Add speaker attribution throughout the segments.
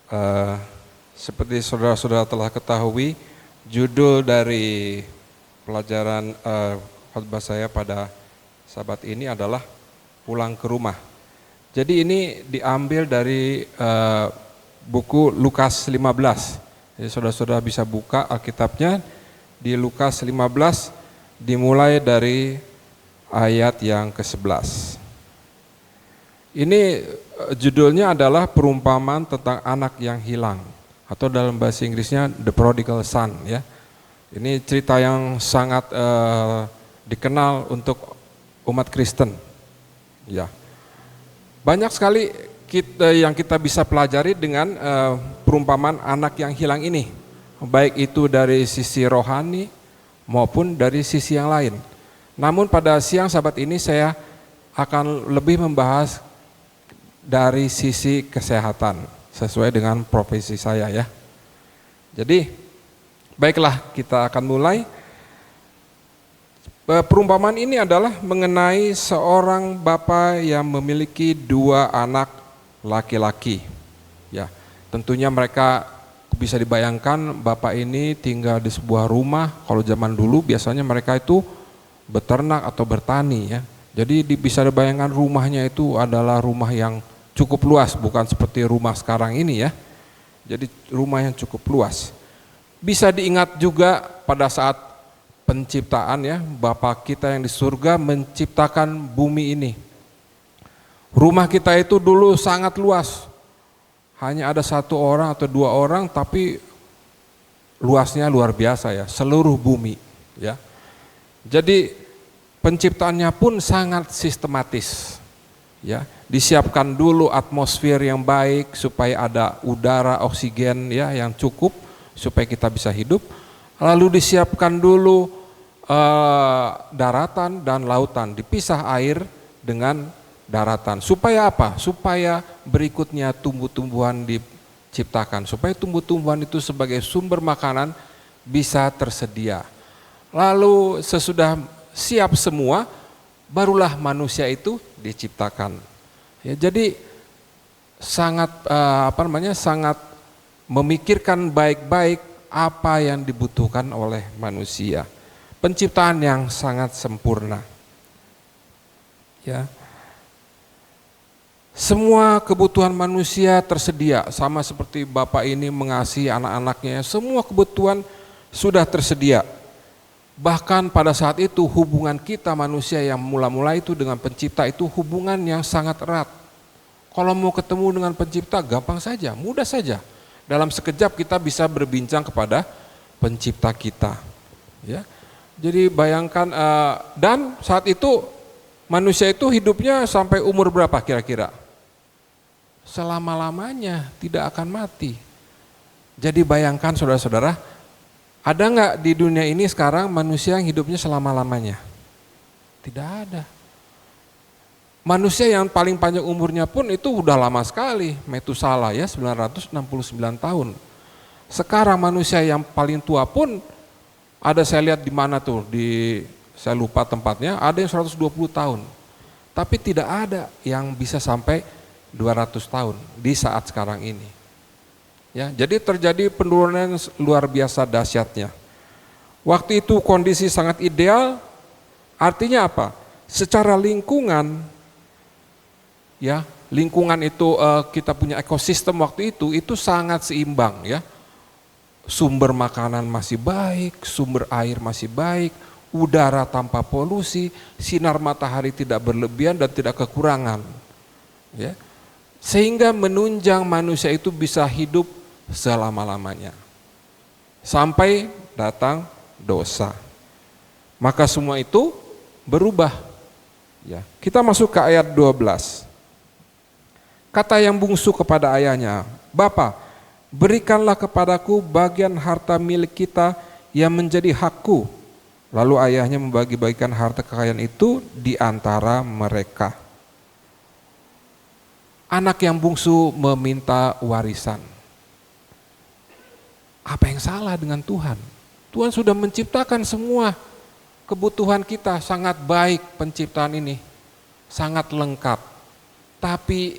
Speaker 1: Eh, Seperti saudara-saudara telah ketahui, judul dari pelajaran khotbah saya pada Sabat ini adalah pulang ke rumah. Jadi ini diambil dari buku Lukas 15. Jadi saudara-saudara bisa buka Alkitabnya di Lukas 15 dimulai dari ayat yang ke-11. Ini judulnya adalah perumpamaan tentang anak yang hilang, atau dalam bahasa Inggrisnya The Prodigal Son, ya. Ini cerita yang sangat dikenal untuk umat Kristen, ya. Banyak sekali yang kita bisa pelajari dengan perumpamaan anak yang hilang ini, baik itu dari sisi rohani maupun dari sisi yang lain. Namun pada siang Sabat ini saya akan lebih membahas dari sisi kesehatan sesuai dengan profesi saya, ya. Jadi baiklah, kita akan mulai. Perumpamaan ini adalah mengenai seorang bapak yang memiliki dua anak laki-laki. Ya, tentunya mereka bisa dibayangkan bapak ini tinggal di sebuah rumah. Kalau zaman dulu biasanya mereka itu beternak atau bertani, ya. Jadi bisa dibayangkan rumahnya itu adalah rumah yang cukup luas, bukan seperti rumah sekarang ini, ya. Jadi rumah yang cukup luas. Bisa diingat juga pada saat penciptaan, ya, Bapa kita yang di surga menciptakan bumi ini. Rumah kita itu dulu sangat luas. Hanya ada satu orang atau dua orang, tapi luasnya luar biasa, ya, seluruh bumi, ya. Jadi penciptaannya pun sangat sistematis, ya. Disiapkan dulu atmosfer yang baik supaya ada udara, oksigen, ya, yang cukup supaya kita bisa hidup. Lalu disiapkan dulu daratan dan lautan, dipisah air dengan daratan. Supaya apa? Supaya berikutnya tumbuh-tumbuhan diciptakan, supaya tumbuh-tumbuhan itu sebagai sumber makanan bisa tersedia. Lalu sesudah siap semua, barulah manusia itu diciptakan. Ya, jadi sangat sangat memikirkan baik-baik apa yang dibutuhkan oleh manusia. Penciptaan yang sangat sempurna. Ya. Semua kebutuhan manusia tersedia, sama seperti Bapak ini mengasihi anak-anaknya, semua kebutuhan sudah tersedia. Bahkan pada saat itu hubungan kita manusia yang mula-mula itu dengan pencipta itu hubungan yang sangat erat. Kalau mau ketemu dengan pencipta gampang saja, mudah saja. Dalam sekejap kita bisa berbincang kepada pencipta kita, ya. Jadi bayangkan, dan saat itu manusia itu hidupnya sampai umur berapa kira-kira? Selama-lamanya, tidak akan mati. Jadi bayangkan saudara-saudara, ada nggak di dunia ini sekarang manusia yang hidupnya selama-lamanya? Tidak ada. Manusia yang paling panjang umurnya pun itu udah lama sekali, Metusala, ya, 969 tahun. Sekarang manusia yang paling tua pun ada, saya lihat di mana tuh, saya lupa tempatnya, ada yang 120 tahun. Tapi tidak ada yang bisa sampai 200 tahun di saat sekarang ini. Ya, jadi terjadi penurunan luar biasa dahsyatnya. Waktu itu kondisi sangat ideal, artinya apa? Secara lingkungan, ya, lingkungan itu kita punya ekosistem waktu itu sangat seimbang, ya. Sumber makanan masih baik, sumber air masih baik, udara tanpa polusi, sinar matahari tidak berlebihan dan tidak kekurangan, ya. Sehingga menunjang manusia itu bisa hidup selama-lamanya. Sampai datang dosa. Maka semua itu berubah. Ya, kita masuk ke ayat 12. Kata yang bungsu kepada ayahnya, "Bapa, berikanlah kepadaku bagian harta milik kita yang menjadi hakku." Lalu ayahnya membagi-bagikan harta kekayaan itu di antara mereka. Anak yang bungsu meminta warisan. Apa yang salah dengan Tuhan? Tuhan sudah menciptakan semua kebutuhan kita, sangat baik penciptaan ini, sangat lengkap. Tapi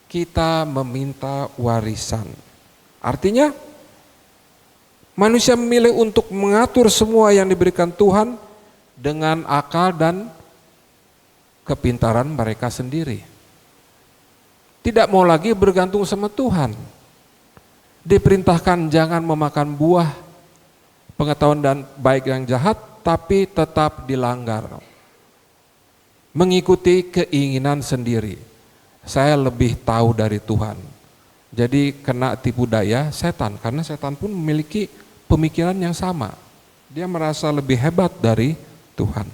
Speaker 1: kita meminta warisan. Artinya manusia memilih untuk mengatur semua yang diberikan Tuhan dengan akal dan kepintaran mereka sendiri. Tidak mau lagi bergantung sama Tuhan. Diperintahkan jangan memakan buah pengetahuan dan baik yang jahat, tapi tetap dilanggar. Mengikuti keinginan sendiri. Saya lebih tahu dari Tuhan. Jadi kena tipu daya setan, karena setan pun memiliki pemikiran yang sama. Dia merasa lebih hebat dari Tuhan.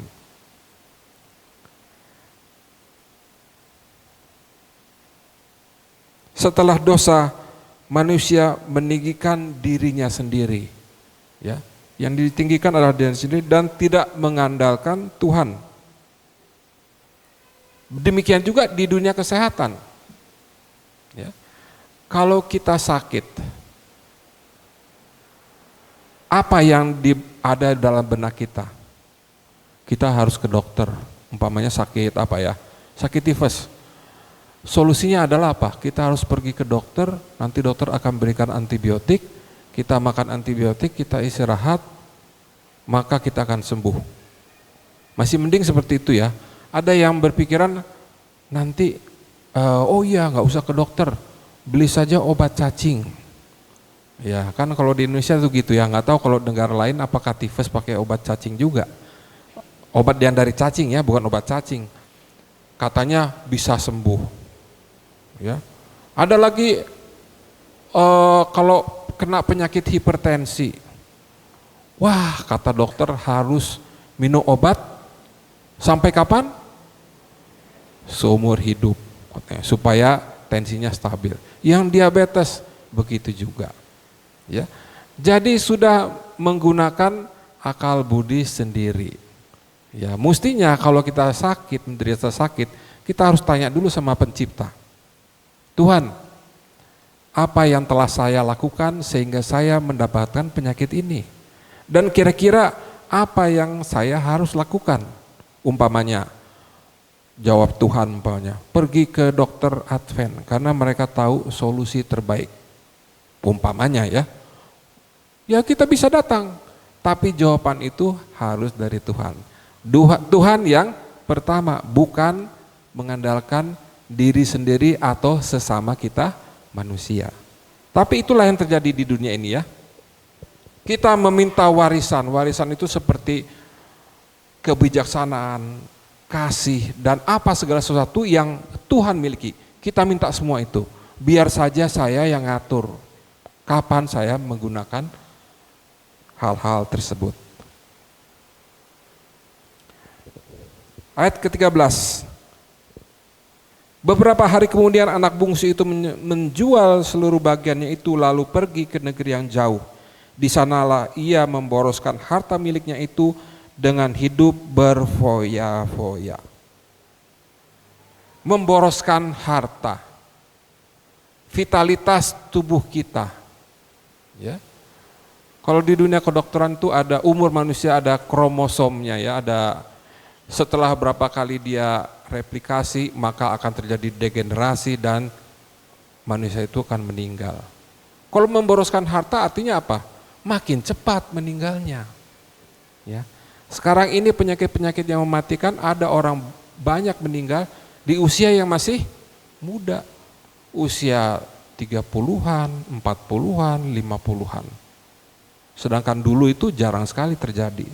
Speaker 1: Setelah dosa, manusia meninggikan dirinya sendiri. Ya, yang ditinggikan adalah dirinya sendiri dan tidak mengandalkan Tuhan. Demikian juga di dunia kesehatan. Ya. Kalau kita sakit, apa yang ada dalam benak kita? Kita harus ke dokter. Umpamanya sakit apa ya? Sakit tifus. Solusinya adalah apa? Kita harus pergi ke dokter, nanti dokter akan berikan antibiotik, kita makan antibiotik, kita istirahat, maka kita akan sembuh. Masih mending seperti itu ya. Ada yang berpikiran nanti, oh iya nggak usah ke dokter, beli saja obat cacing. Ya kan kalau di Indonesia tuh gitu ya, nggak tahu kalau negara lain apakah tifus pakai obat cacing juga. Obat yang dari cacing ya, bukan obat cacing. Katanya bisa sembuh. Ya. Ada lagi kalau kena penyakit hipertensi, wah kata dokter harus minum obat sampai kapan? Seumur hidup, supaya tensinya stabil. Yang diabetes begitu juga. Ya. Jadi sudah menggunakan akal budi sendiri. Ya, mestinya kalau kita sakit, menderita sakit, kita harus tanya dulu sama pencipta. Tuhan, apa yang telah saya lakukan sehingga saya mendapatkan penyakit ini? Dan kira-kira apa yang saya harus lakukan? Umpamanya, jawab Tuhan umpamanya, pergi ke dokter Advent karena mereka tahu solusi terbaik. Umpamanya ya. Ya kita bisa datang, tapi jawaban itu harus dari Tuhan. Tuhan yang pertama, bukan mengandalkan diri sendiri atau sesama kita manusia. Tapi itulah yang terjadi di dunia ini ya. Kita meminta warisan. Warisan itu seperti kebijaksanaan, kasih, dan apa segala sesuatu yang Tuhan miliki. Kita minta semua itu. Biar saja saya yang ngatur kapan saya menggunakan hal-hal tersebut. Ayat ke-13. Beberapa hari kemudian anak bungsu itu menjual seluruh bagiannya itu lalu pergi ke negeri yang jauh. Di sanalah ia memboroskan harta miliknya itu dengan hidup berfoya-foya. Memboroskan harta, vitalitas tubuh kita. Ya. Kalau di dunia kedokteran itu ada umur manusia, ada kromosomnya ya, ada setelah berapa kali dia replikasi maka akan terjadi degenerasi dan manusia itu akan meninggal. Kalau memboroskan harta artinya apa? Makin cepat meninggalnya. Ya. Sekarang ini penyakit-penyakit yang mematikan, ada orang banyak meninggal di usia yang masih muda. Usia 30-an, 40-an, 50-an. Sedangkan dulu itu jarang sekali terjadi.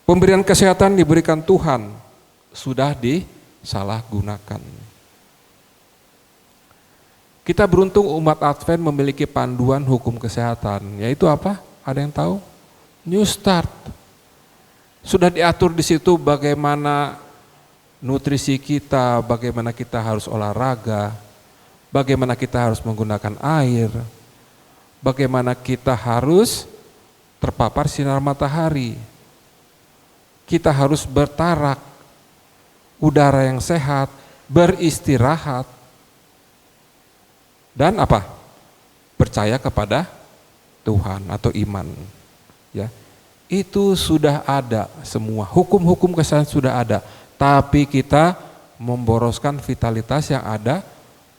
Speaker 1: Pemberian kesehatan diberikan Tuhan, sudah disalahgunakan. Kita beruntung umat Advent memiliki panduan hukum kesehatan, yaitu apa? Ada yang tahu? New Start. Sudah diatur di situ bagaimana nutrisi kita, bagaimana kita harus olahraga, bagaimana kita harus menggunakan air, bagaimana kita harus terpapar sinar matahari. Kita harus bertarak, udara yang sehat, beristirahat, dan apa? Percaya kepada Tuhan atau iman. Ya, itu sudah ada semua, hukum-hukum kesehatan sudah ada, tapi kita memboroskan vitalitas yang ada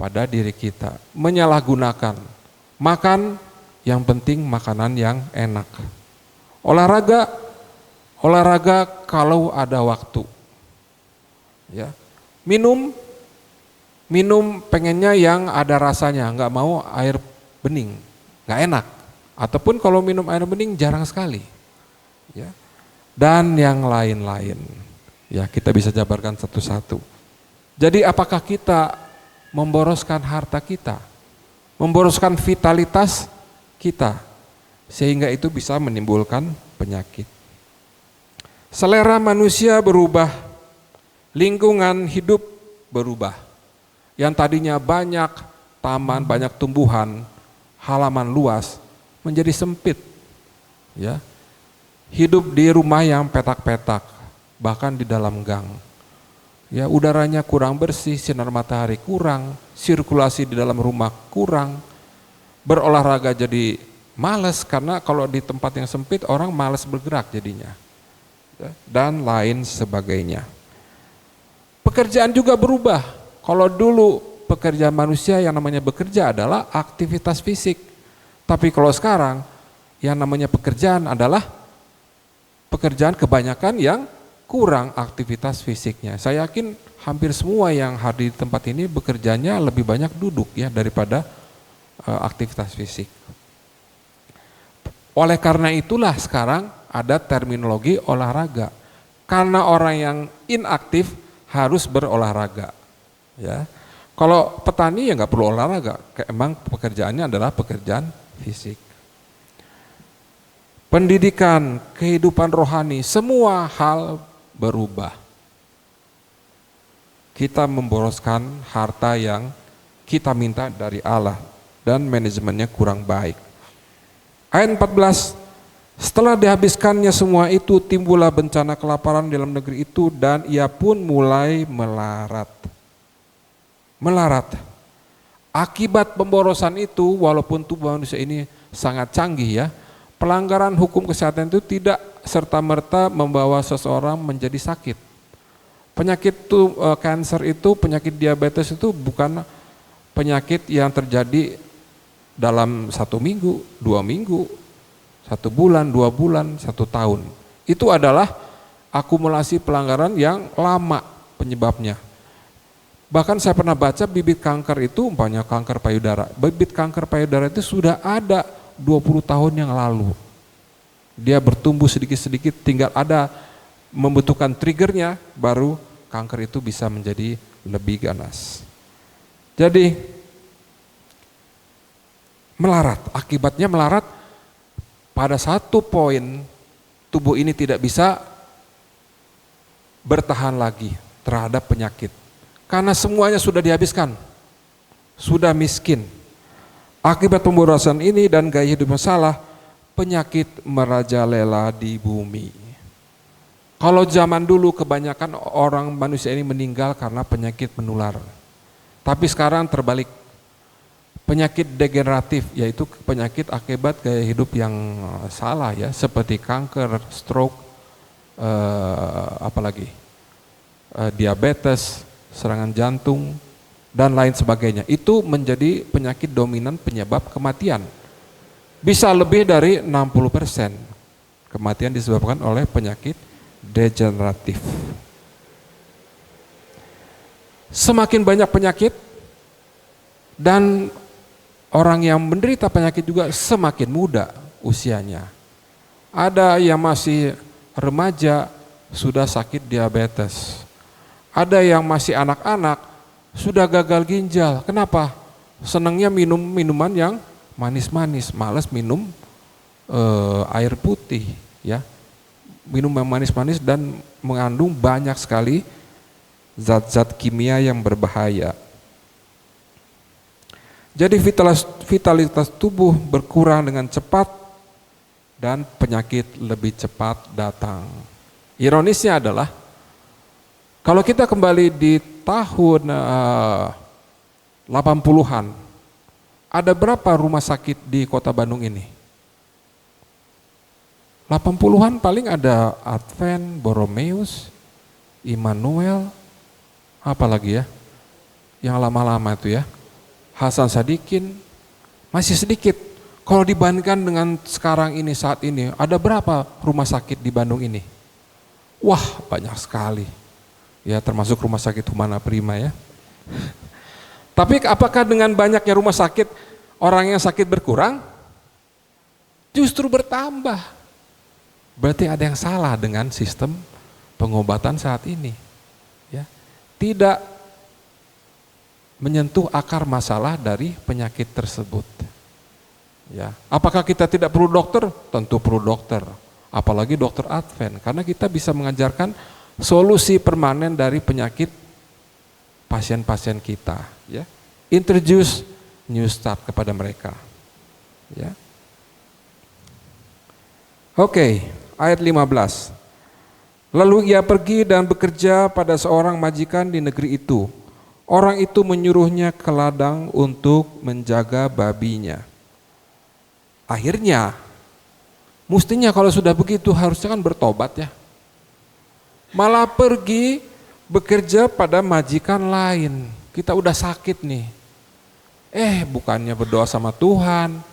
Speaker 1: pada diri kita, menyalahgunakan. Makan, yang penting makanan yang enak. Olahraga kalau ada waktu. Ya. Minum pengennya yang ada rasanya, nggak mau air bening, nggak enak. Ataupun kalau minum air bening jarang sekali. Ya. Dan yang lain-lain. Ya, kita bisa jabarkan satu-satu. Jadi apakah kita memboroskan harta kita, memboroskan vitalitas kita, sehingga itu bisa menimbulkan penyakit. Selera manusia berubah, lingkungan hidup berubah. Yang tadinya banyak taman, banyak tumbuhan, halaman luas, menjadi sempit. Ya. Hidup di rumah yang petak-petak, bahkan di dalam gang. Ya, udaranya kurang bersih, sinar matahari kurang, sirkulasi di dalam rumah kurang, berolahraga jadi malas karena kalau di tempat yang sempit orang malas bergerak jadinya, dan lain sebagainya. Pekerjaan juga berubah. Kalau dulu pekerjaan manusia yang namanya bekerja adalah aktivitas fisik, tapi kalau sekarang yang namanya pekerjaan adalah pekerjaan kebanyakan yang kurang aktivitas fisiknya. Saya yakin hampir semua yang hadir di tempat ini bekerjanya lebih banyak duduk ya daripada aktivitas fisik. Oleh karena itulah sekarang ada terminologi olahraga. Karena orang yang inaktif harus berolahraga. Ya. Kalau petani ya nggak perlu olahraga, emang pekerjaannya adalah pekerjaan fisik. Pendidikan, kehidupan rohani, semua hal berubah. Kita memboroskan harta yang kita minta dari Allah dan manajemennya kurang baik. Ayat 14, setelah dihabiskannya semua itu, timbullah bencana kelaparan dalam negeri itu dan ia pun mulai melarat. Melarat. Akibat pemborosan itu, walaupun tubuh manusia ini sangat canggih ya, pelanggaran hukum kesehatan itu tidak serta-merta membawa seseorang menjadi sakit. Penyakit itu, kanker itu, penyakit diabetes itu bukan penyakit yang terjadi dalam 1 minggu, 2 minggu, 1 bulan, 2 bulan, 1 tahun. Itu adalah akumulasi pelanggaran yang lama penyebabnya. Bahkan saya pernah baca bibit kanker itu, umpamanya kanker payudara. Bibit kanker payudara itu sudah ada 20 tahun yang lalu. Dia bertumbuh sedikit-sedikit, tinggal ada membutuhkan triggernya, baru kanker itu bisa menjadi lebih ganas. Jadi melarat, akibatnya melarat pada satu poin tubuh ini tidak bisa bertahan lagi terhadap penyakit. Karena semuanya sudah dihabiskan, sudah miskin. Akibat pemborosan ini dan gaya hidup yang salah, penyakit merajalela di bumi. Kalau zaman dulu kebanyakan orang manusia ini meninggal karena penyakit menular. Tapi sekarang terbalik. Penyakit degeneratif, yaitu penyakit akibat gaya hidup yang salah ya, seperti kanker, stroke, diabetes, serangan jantung, dan lain sebagainya. Itu menjadi penyakit dominan penyebab kematian. Bisa lebih dari 60% kematian disebabkan oleh penyakit degeneratif. Semakin banyak penyakit dan orang yang menderita penyakit juga semakin muda usianya. Ada yang masih remaja sudah sakit diabetes. Ada yang masih anak-anak sudah gagal ginjal. Kenapa? Senangnya minum minuman yang manis-manis, malas minum air putih, ya. Minum yang manis-manis dan mengandung banyak sekali zat-zat kimia yang berbahaya. Jadi vitalitas tubuh berkurang dengan cepat dan penyakit lebih cepat datang. Ironisnya adalah kalau kita kembali di tahun 80-an, ada berapa rumah sakit di kota Bandung ini? 80-an paling ada Advent, Boromeus, Immanuel, apa lagi ya? Yang lama-lama itu ya. Hasan Sadikin, masih sedikit. Kalau dibandingkan dengan sekarang ini, saat ini, ada berapa rumah sakit di Bandung ini? Wah, banyak sekali. Ya, termasuk rumah sakit Humana Prima ya. Tapi apakah dengan banyaknya rumah sakit, orang yang sakit berkurang? Justru bertambah. Berarti ada yang salah dengan sistem pengobatan saat ini. Ya, tidak menyentuh akar masalah dari penyakit tersebut. Ya, apakah kita tidak perlu dokter? Tentu perlu dokter. Apalagi dokter Advent, karena kita bisa mengajarkan solusi permanen dari penyakit pasien-pasien kita. Ya, introduce new start kepada mereka. Ya. Oke, ayat 15. Lalu ia pergi dan bekerja pada seorang majikan di negeri itu. Orang itu menyuruhnya ke ladang untuk menjaga babinya. Akhirnya, mestinya kalau sudah begitu harusnya kan bertobat ya. Malah pergi bekerja pada majikan lain. Kita udah sakit nih. Bukannya berdoa sama Tuhan,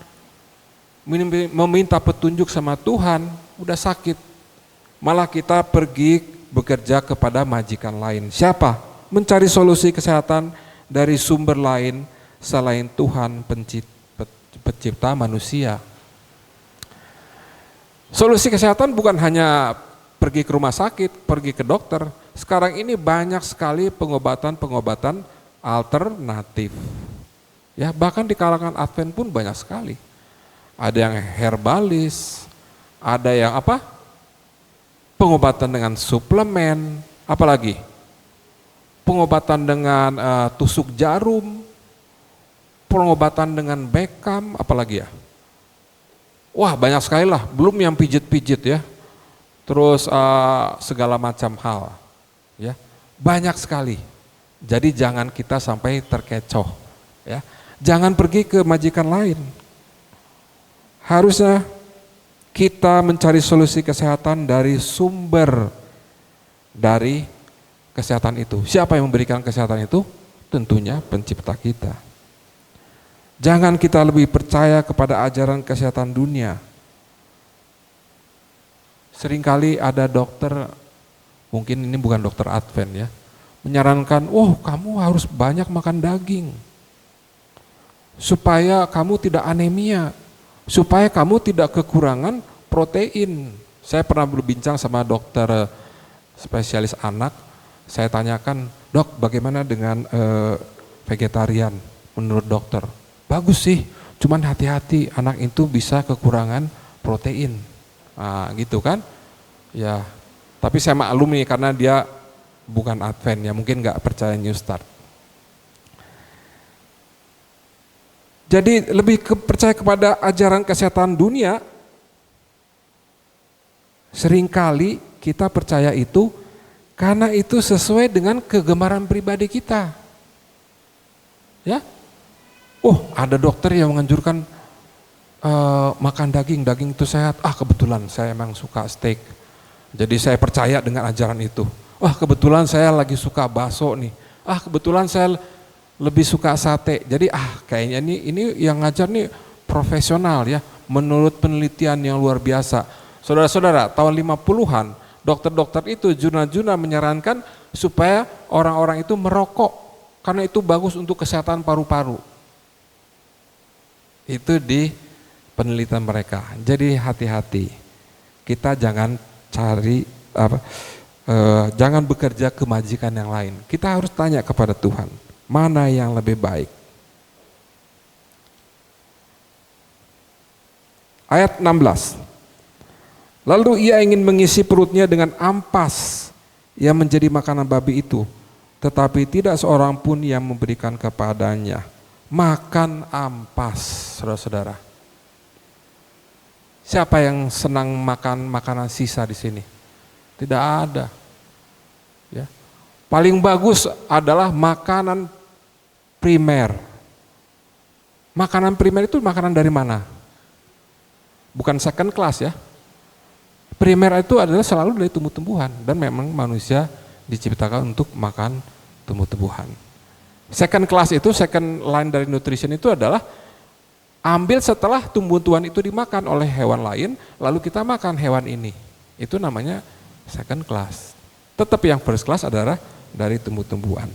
Speaker 1: meminta petunjuk sama Tuhan, udah sakit. Malah kita pergi bekerja kepada majikan lain. Siapa? Mencari solusi kesehatan dari sumber lain selain Tuhan pencipta manusia. Solusi kesehatan bukan hanya pergi ke rumah sakit, pergi ke dokter. Sekarang ini banyak sekali pengobatan-pengobatan alternatif. Ya, bahkan di kalangan Advent pun banyak sekali. Ada yang herbalis, ada yang pengobatan dengan suplemen, apalagi pengobatan dengan tusuk jarum, pengobatan dengan Beckham, apalagi ya. Wah, banyak sekali lah, belum yang pijit-pijit ya. Terus segala macam hal. Ya. Banyak sekali. Jadi jangan kita sampai terkecoh, ya. Jangan pergi ke majikan lain. Harusnya kita mencari solusi kesehatan dari sumber dari kesehatan itu. Siapa yang memberikan kesehatan itu? Tentunya pencipta kita. Jangan kita lebih percaya kepada ajaran kesehatan dunia. Seringkali ada dokter, mungkin ini bukan dokter Advent ya, menyarankan, kamu harus banyak makan daging supaya kamu tidak anemia, supaya kamu tidak kekurangan protein. Saya pernah berbincang sama dokter spesialis anak, saya tanyakan, dok bagaimana dengan vegetarian menurut dokter? Bagus sih, cuman hati-hati anak itu bisa kekurangan protein. Nah, gitu kan? Ya, tapi saya maklumi karena dia bukan Advent ya, mungkin nggak percaya New Start. Jadi lebih percaya kepada ajaran kesehatan dunia. Seringkali kita percaya itu karena itu sesuai dengan kegemaran pribadi kita. Ya, ada dokter yang menganjurkan makan daging itu sehat. Kebetulan saya emang suka steak. Jadi saya percaya dengan ajaran itu. Kebetulan saya lagi suka bakso nih. Kebetulan saya lebih suka sate. Jadi kayaknya ini yang ngajar nih profesional ya. Menurut penelitian yang luar biasa. Saudara-saudara, tahun 50-an dokter-dokter itu jurnal-jurnal menyarankan supaya orang-orang itu merokok karena itu bagus untuk kesehatan paru-paru. Itu di penelitian mereka. Jadi hati-hati. Kita jangan jangan bekerja ke majikan yang lain. Kita harus tanya kepada Tuhan, mana yang lebih baik. Ayat 16. Lalu ia ingin mengisi perutnya dengan ampas yang menjadi makanan babi itu, tetapi tidak seorang pun yang memberikan kepadanya. Makan ampas, saudara-saudara. Siapa yang senang makan makanan sisa di sini? Tidak ada. Ya. Paling bagus adalah makanan primer. Makanan primer itu makanan dari mana? Bukan second class ya. Primer itu adalah selalu dari tumbuh-tumbuhan dan memang manusia diciptakan untuk makan tumbuh-tumbuhan. Second class itu, second line dari nutrition itu adalah ambil setelah tumbuh-tumbuhan itu dimakan oleh hewan lain, lalu kita makan hewan ini. Itu namanya second class. Tetap yang first class adalah dari tumbuh-tumbuhan.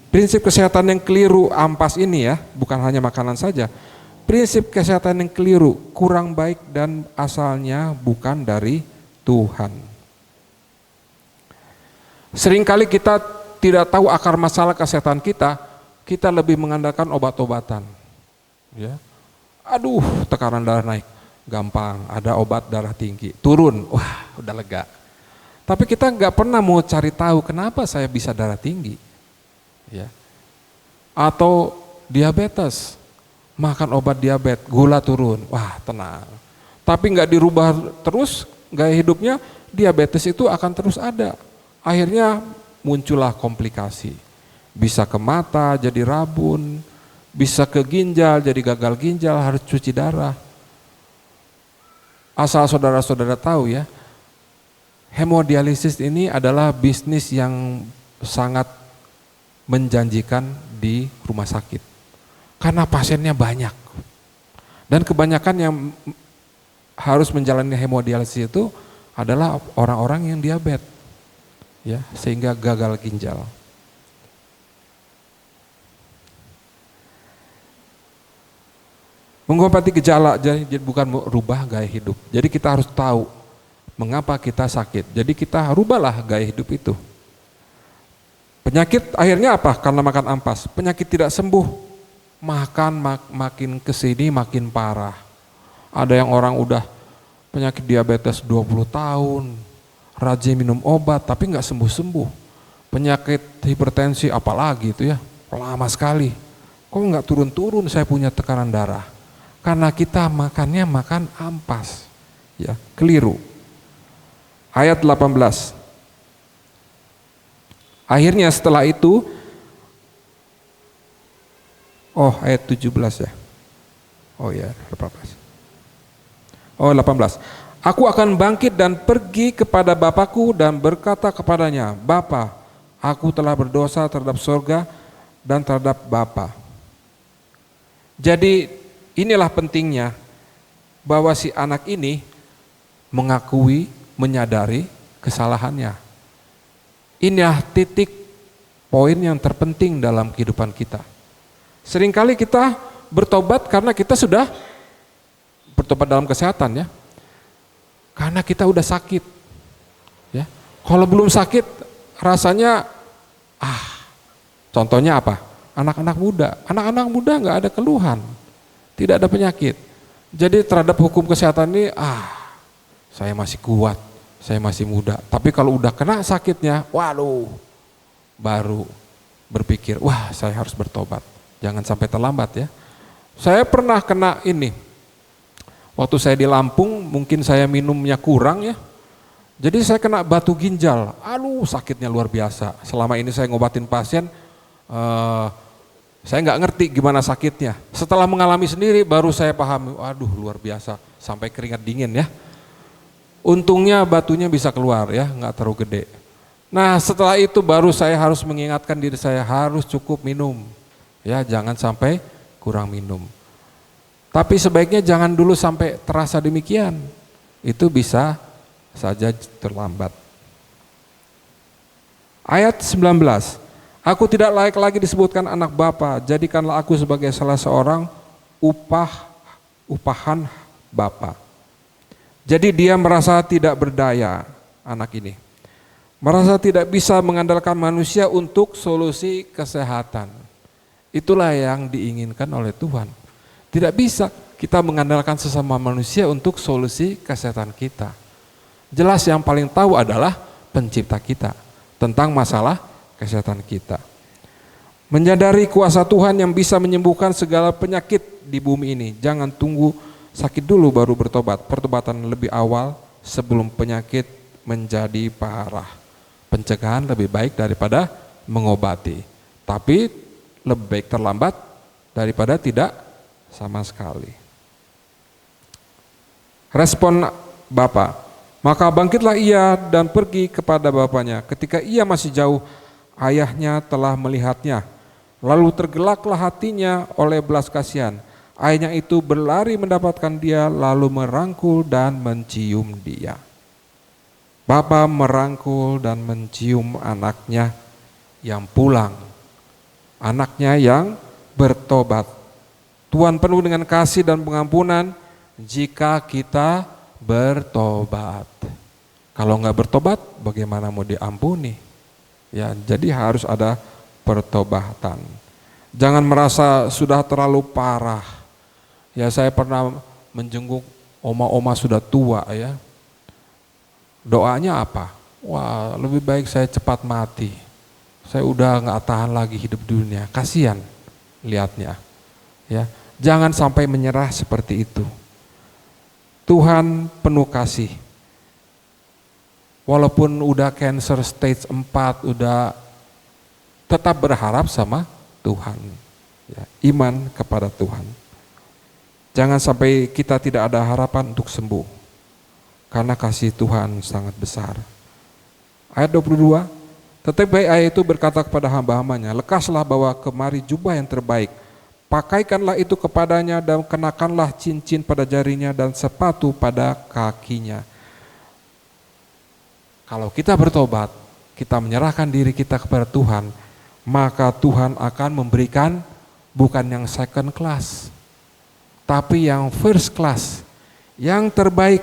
Speaker 1: Prinsip kesehatan yang keliru ampas ini ya, bukan hanya makanan saja. Prinsip kesehatan yang keliru, kurang baik dan asalnya bukan dari Tuhan. Seringkali kita tidak tahu akar masalah kesehatan kita lebih mengandalkan obat-obatan. Ya. Aduh, tekanan darah naik, gampang, ada obat darah tinggi, turun, wah udah lega. Tapi kita nggak pernah mau cari tahu kenapa saya bisa darah tinggi. Ya. Atau diabetes, makan obat diabetes, gula turun, wah tenang. Tapi nggak dirubah terus gaya hidupnya, diabetes itu akan terus ada. Akhirnya muncullah komplikasi, bisa ke mata jadi rabun, bisa ke ginjal jadi gagal ginjal, harus cuci darah. Asal saudara-saudara tahu ya, hemodialisis ini adalah bisnis yang sangat menjanjikan di rumah sakit. Karena pasiennya banyak. Dan kebanyakan yang harus menjalani hemodialisis itu adalah orang-orang yang diabetes. Ya, sehingga gagal ginjal. Mengobati gejala, jadi bukan merubah gaya hidup. Jadi kita harus tahu mengapa kita sakit. Jadi kita rubahlah gaya hidup itu. Penyakit akhirnya apa? Karena makan ampas. Penyakit tidak sembuh. Makan makin kesini makin parah. Ada yang orang udah penyakit diabetes 20 tahun. Rajin minum obat tapi nggak sembuh-sembuh. Penyakit hipertensi apalagi itu ya, lama sekali. Kok nggak turun-turun saya punya tekanan darah? Karena kita makannya makan ampas. Ya, keliru. Ayat 18. Akhirnya setelah itu, ayat 17 ya. Oh ya, 18. 18. Aku akan bangkit dan pergi kepada Bapakku dan berkata kepadanya, Bapa, aku telah berdosa terhadap surga dan terhadap Bapa. Jadi inilah pentingnya bahwa si anak ini mengakui, menyadari kesalahannya. Inilah titik poin yang terpenting dalam kehidupan kita. Seringkali kita bertobat karena kita sudah bertobat dalam kesehatan ya. Karena kita udah sakit, ya. Kalau belum sakit, rasanya, contohnya apa? Anak-anak muda nggak ada keluhan, tidak ada penyakit. Jadi terhadap hukum kesehatan ini, saya masih kuat, saya masih muda. Tapi kalau udah kena sakitnya, waduh, baru berpikir, saya harus bertobat. Jangan sampai terlambat ya. Saya pernah kena ini. Waktu saya di Lampung, mungkin saya minumnya kurang ya. Jadi saya kena batu ginjal, sakitnya luar biasa. Selama ini saya ngobatin pasien, saya nggak ngerti gimana sakitnya. Setelah mengalami sendiri, baru saya pahami, luar biasa, sampai keringat dingin ya. Untungnya batunya bisa keluar ya, nggak terlalu gede. Nah setelah itu baru saya harus mengingatkan diri saya harus cukup minum. Ya jangan sampai kurang minum. Tapi sebaiknya jangan dulu sampai terasa demikian. Itu bisa saja terlambat. Ayat 19. Aku tidak layak lagi disebutkan anak Bapa, jadikanlah aku sebagai salah seorang upahan Bapa. Jadi dia merasa tidak berdaya, anak ini. Merasa tidak bisa mengandalkan manusia untuk solusi kesehatan. Itulah yang diinginkan oleh Tuhan. Tidak bisa kita mengandalkan sesama manusia untuk solusi kesehatan kita. Jelas yang paling tahu adalah pencipta kita tentang masalah kesehatan kita. Menyadari kuasa Tuhan yang bisa menyembuhkan segala penyakit di bumi ini. Jangan tunggu sakit dulu baru bertobat. Pertobatan lebih awal sebelum penyakit menjadi parah. Pencegahan lebih baik daripada mengobati. Tapi lebih baik terlambat daripada tidak sama sekali. Respon Bapa, maka bangkitlah ia dan pergi kepada bapaknya. Ketika ia masih jauh, ayahnya telah melihatnya. Lalu tergelaklah hatinya oleh belas kasihan. Ayahnya itu berlari mendapatkan dia, lalu merangkul dan mencium dia. Bapa merangkul dan mencium anaknya yang pulang, anaknya yang bertobat. Tuhan penuh dengan kasih dan pengampunan jika kita bertobat. Kalau nggak bertobat, bagaimana mau diampuni? Ya, jadi harus ada pertobatan. Jangan merasa sudah terlalu parah. Ya, saya pernah menjenguk oma-oma sudah tua ya. Doanya apa? Wah, lebih baik saya cepat mati. Saya udah nggak tahan lagi hidup di dunia. Kasihan lihatnya. Ya, jangan sampai menyerah seperti itu. Tuhan penuh kasih. Walaupun udah cancer stage 4, udah tetap berharap sama Tuhan. Ya, iman kepada Tuhan. Jangan sampai kita tidak ada harapan untuk sembuh. Karena kasih Tuhan sangat besar. Ayat 22, tetapi ayat itu berkata kepada hamba-hambanya, lekaslah bawa kemari jubah yang terbaik, pakaikanlah itu kepadanya dan kenakanlah cincin pada jarinya dan sepatu pada kakinya. Kalau kita bertobat, kita menyerahkan diri kita kepada Tuhan, maka Tuhan akan memberikan bukan yang second class, tapi yang first class, yang terbaik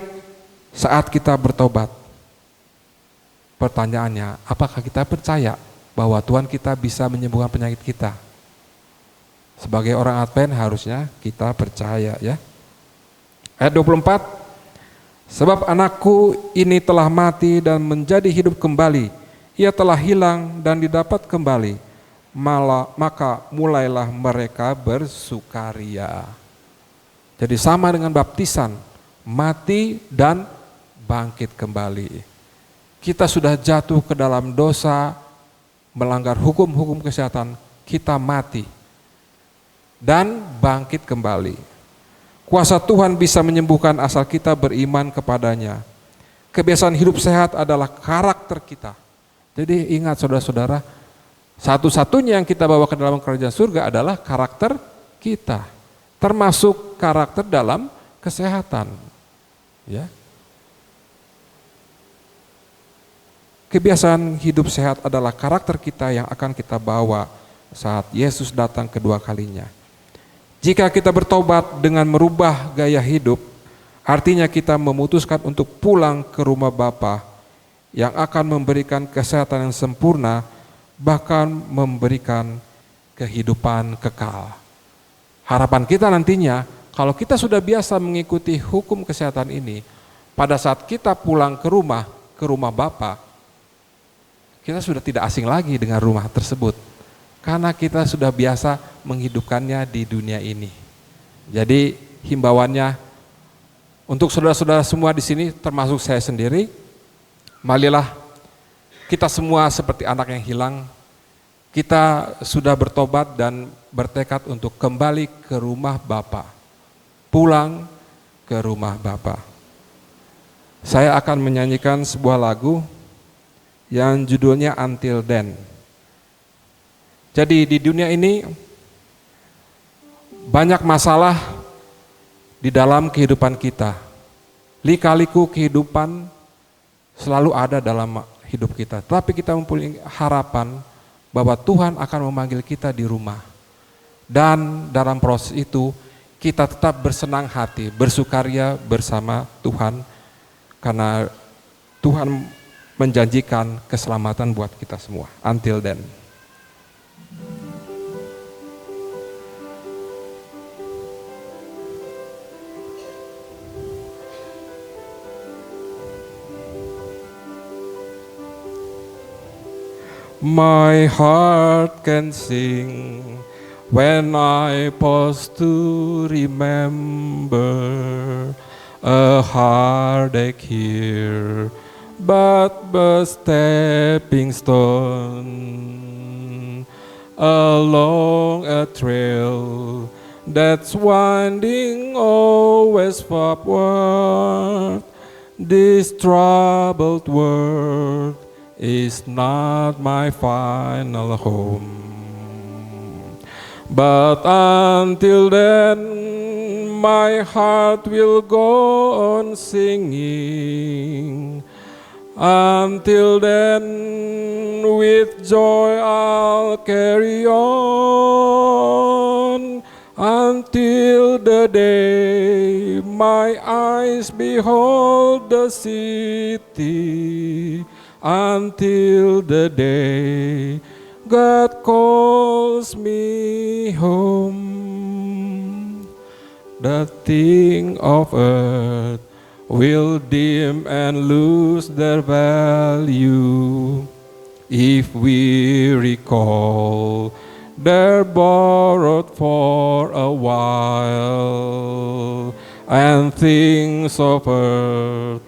Speaker 1: saat kita bertobat. Pertanyaannya, apakah kita percaya bahwa Tuhan kita bisa menyembuhkan penyakit kita? Sebagai orang Advent harusnya kita percaya ya. Ayat 24, sebab anakku ini telah mati dan menjadi hidup kembali, ia telah hilang dan didapat kembali, maka mulailah mereka bersukaria. Jadi sama dengan baptisan, mati dan bangkit kembali. Kita sudah jatuh ke dalam dosa, melanggar hukum-hukum kesehatan, kita mati dan bangkit kembali. Kuasa Tuhan bisa menyembuhkan asal kita beriman kepadanya. Kebiasaan hidup sehat adalah karakter kita. Jadi ingat saudara-saudara, satu-satunya yang kita bawa ke dalam kerajaan surga adalah karakter kita, termasuk karakter dalam kesehatan. Ya. Kebiasaan hidup sehat adalah karakter kita yang akan kita bawa saat Yesus datang kedua kalinya. Jika kita bertobat dengan merubah gaya hidup, artinya kita memutuskan untuk pulang ke rumah Bapa yang akan memberikan kesehatan yang sempurna, bahkan memberikan kehidupan kekal. Harapan kita nantinya, kalau kita sudah biasa mengikuti hukum kesehatan ini, pada saat kita pulang ke rumah Bapa, kita sudah tidak asing lagi dengan rumah tersebut. Karena kita sudah biasa menghidupkannya di dunia ini. Jadi himbauannya untuk saudara-saudara semua di sini, termasuk saya sendiri, marilah kita semua seperti anak yang hilang, kita sudah bertobat dan bertekad untuk kembali ke rumah Bapa, pulang ke rumah Bapa. Saya akan menyanyikan sebuah lagu yang judulnya Until Then. Jadi di dunia ini banyak masalah di dalam kehidupan kita. Lika-liku kehidupan selalu ada dalam hidup kita. Tapi kita mempunyai harapan bahwa Tuhan akan memanggil kita di rumah. Dan dalam proses itu kita tetap bersenang hati, bersukaria bersama Tuhan. Karena Tuhan menjanjikan keselamatan buat kita semua. Until then. My heart can sing when I pause to remember a heartache here, but a stepping stone along a trail that's winding always upward. This troubled world is not my final home. But until then, my heart will go on singing. Until then, with joy I'll carry on. Until the day my eyes behold the city. Until the day God calls me home. The things of earth will dim and lose their value if we recall they're borrowed for a while, and things of earth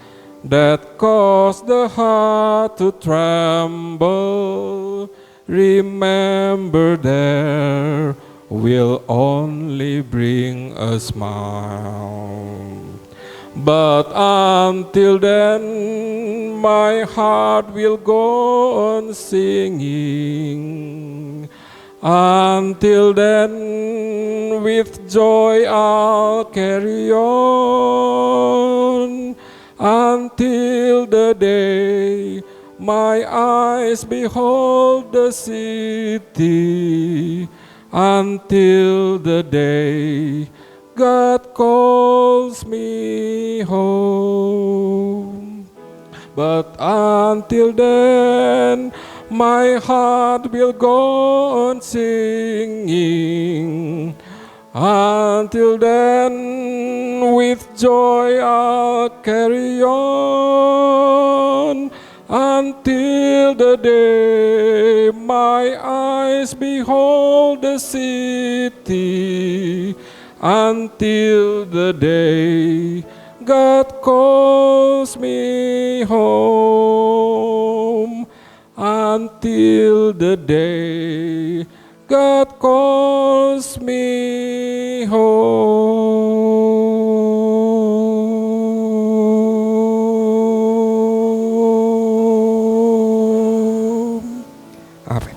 Speaker 1: that cause the heart to tremble, remember there will only bring a smile. But until then, my heart will go on singing. Until then, with joy I'll carry on. Until the day my eyes behold the city. Until the day God calls me home. But until then, my heart will go on singing. Until then, with joy I'll carry on. Until the day my eyes behold the city. Until the day God calls me home. Until the day God calls me home. Amin.